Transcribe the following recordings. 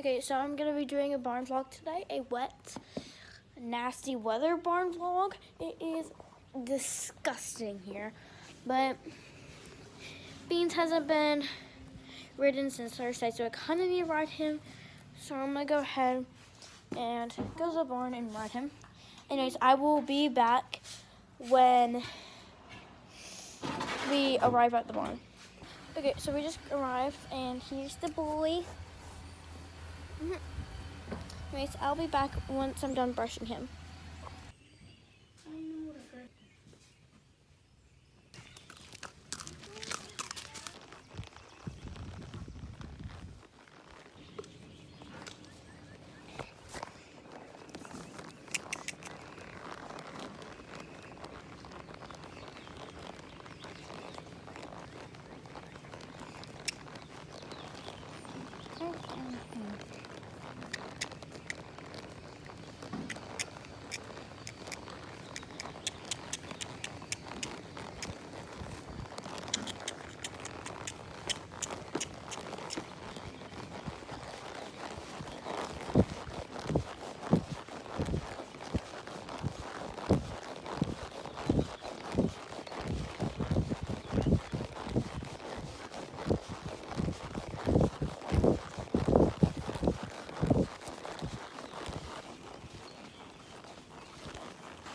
Okay, so I'm going to be doing a barn vlog today, a wet, nasty weather barn vlog. It is disgusting here, but Beans hasn't been ridden since Thursday, so I kind of need to ride him. So I'm going to go ahead and go to the barn and ride him. Anyways, I will be back when we arrive at the barn. Okay, so we just arrived, and here's the boy. Anyways, I'll be back once I'm done brushing him.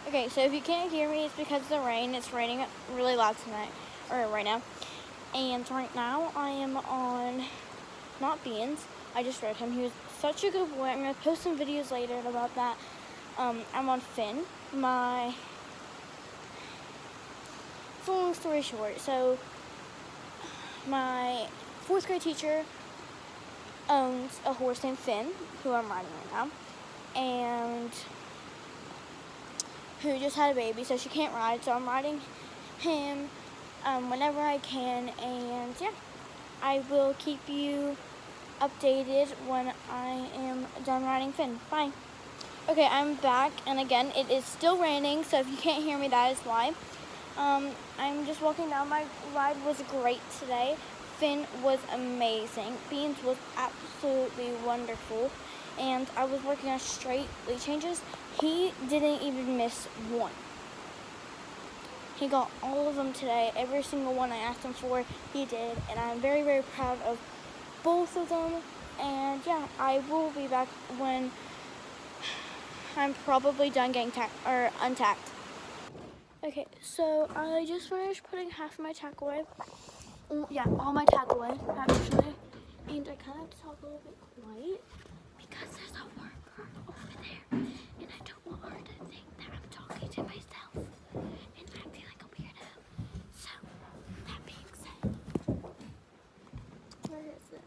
Okay, so if you can't hear me, it's because of the rain. It's raining really loud tonight, or right now. And right now, I am on, not Beans, I just rode him. He was such a good boy. I'm going to post some videos later about that. I'm on Finn. Long story short, so my 4th grade teacher owns a horse named Finn, who I'm riding right now, and who just had a baby, so she can't ride, so I'm riding him whenever I can, and yeah, I will keep you updated when I am done riding Finn. Bye. Okay, I'm back, and again, it is still raining, so if you can't hear me, that is why. I'm just walking down. My ride was great today. Finn was amazing. Beans was absolutely wonderful, and I was working on straight lead changes. He didn't even miss one. He got all of them today. Every single one I asked him for, he did, and I'm very, very proud of both of them. And yeah, I will be back when I'm probably done getting untacked. Okay, so I just finished putting half of my tack away. Yeah, all my tack away, actually. And I kind of have to talk a little bit quiet because there's a worker over there. And I don't want her to think that I'm talking to myself. And I feel like a weirdo. So, that being said, where is it?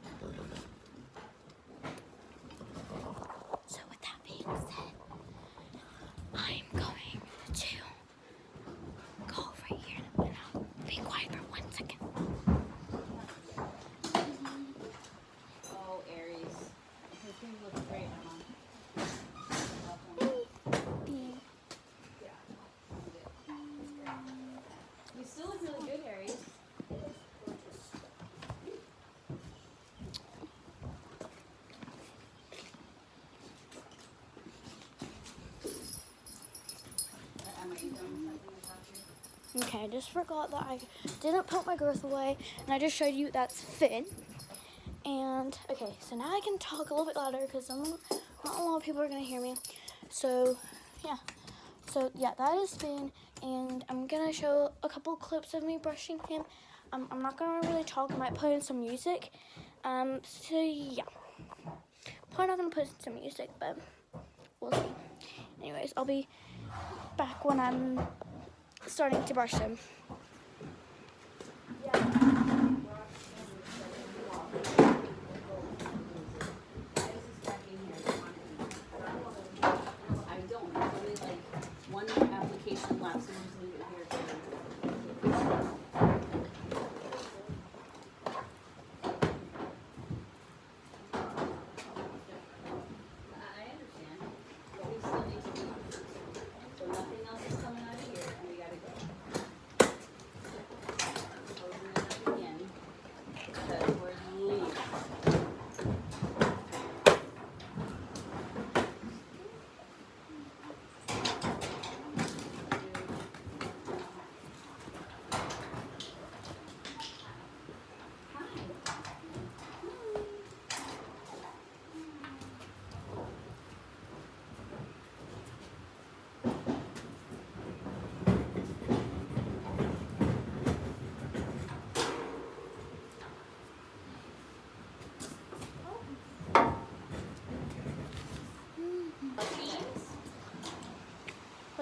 So with that being said, I'm going to go over here and I'll be quiet for 1 second. Oh, Aries. His thing looks great, Mom. You still look really good, Aries. Okay, I just forgot that I didn't put my girth away, and I just showed you that's Finn. And, okay, so now I can talk a little bit louder because not a lot of people are going to hear me. So, yeah. So, yeah, that is Finn, and I'm going to show a couple clips of me brushing him. I'm not going to really talk. I might put in some music. So, yeah. Probably not going to put in some music, but we'll see. Anyways, I'll be back when I'm starting to brush him. I don't. It's only like one application lapse and just leave it here. I understand, but we still need to do it. So nothing else is coming out of here, and we gotta go.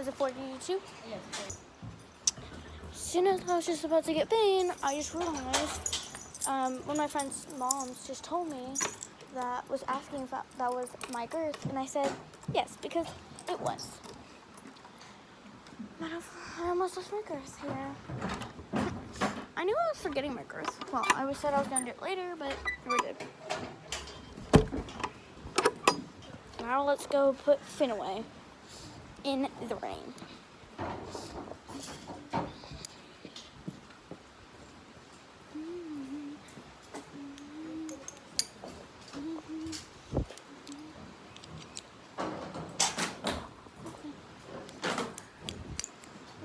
Was it 42? Yes, it's As soon as I was just about to get in, I just realized one of my friend's moms just told me that was asking if that was my girth, and I said yes, because it was. I almost lost my girth here. I knew I was forgetting my girth. Well, I said I was going to do it later, but I never did. Now let's go put Finn away in the rain.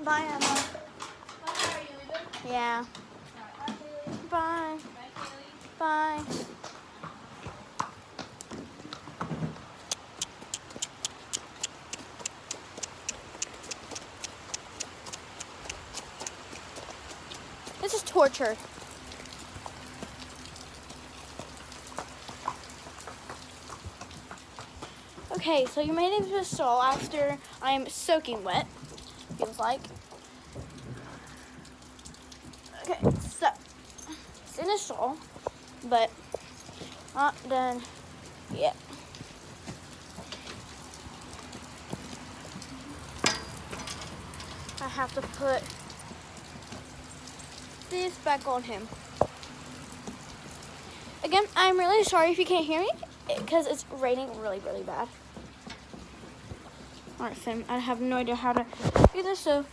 Bye, Emma. Are you leaving? Yeah. Bye. Bye. This is torture. Okay, so you made it into a stall after I'm soaking wet, feels like. Okay, so it's in a stall, but not done yet. I have to put this back on him. Again, I'm really sorry if you can't hear me, because it's raining really, really bad. Alright, Finn, I have no idea how to do this, so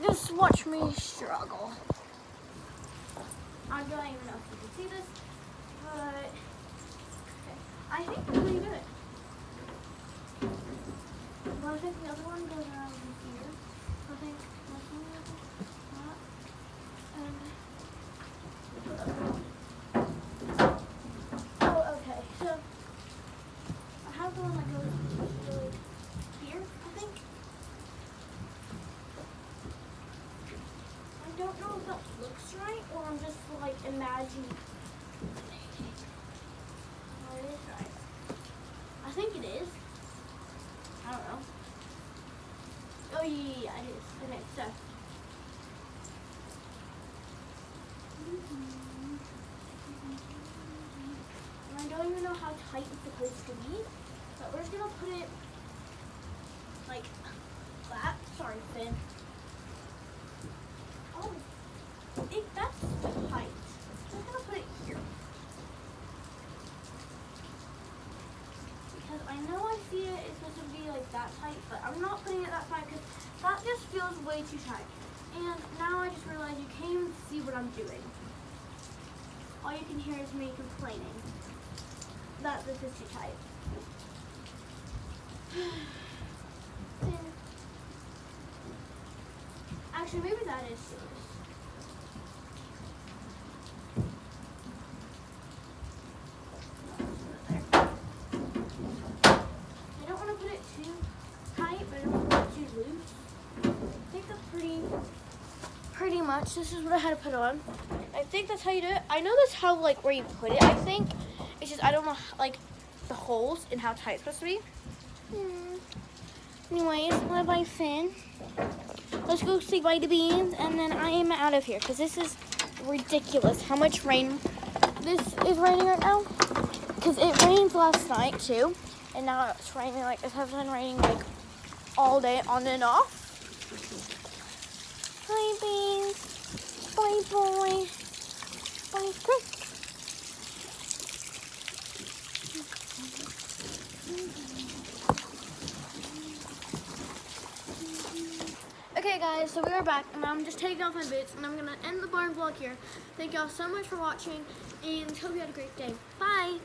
just watch me struggle. I don't even know if you can see this, but okay. I think I'm pretty good. Well, I think the other one goes around here. I think this one goes that. Oh, okay. So I have the one that goes really here, I think. I don't know if that looks right or I'm just like imagining. Oh, it is right. I think it is. I don't know. Oh yeah, it is. Okay, so. And I don't even know how tight it's supposed to be, but we're just gonna put it like that. Sorry, Finn. Oh, that's tight. I'm just gonna put it here. Because I know I see it's supposed to be like that tight, but I'm not putting it that tight because that just feels way too tight. And now I just realized you can't even see what I'm doing. All you can hear is me complaining that this is too tight. Actually, maybe that is too loose. I don't want to put it too tight, but I don't want to put it too loose. I think that's pretty much. This is what I had to put on. I think that's how you do it. I know that's how, like, where you put it, I think. It's just, I don't know, like, the holes and how tight it's supposed to be. Anyways, bye-bye, Finn. Let's go say bye to Beans, and then I am out of here, because this is ridiculous how much rain this is raining right now. Because it rained last night, too, and now it's raining, like, it has been raining, like, all day, on and off. Bye, Beans. Bye, boy. Bye, Chris. Okay guys, so we are back and I'm just taking off my boots and I'm going to end the barn vlog here. Thank y'all so much for watching and hope you had a great day. Bye!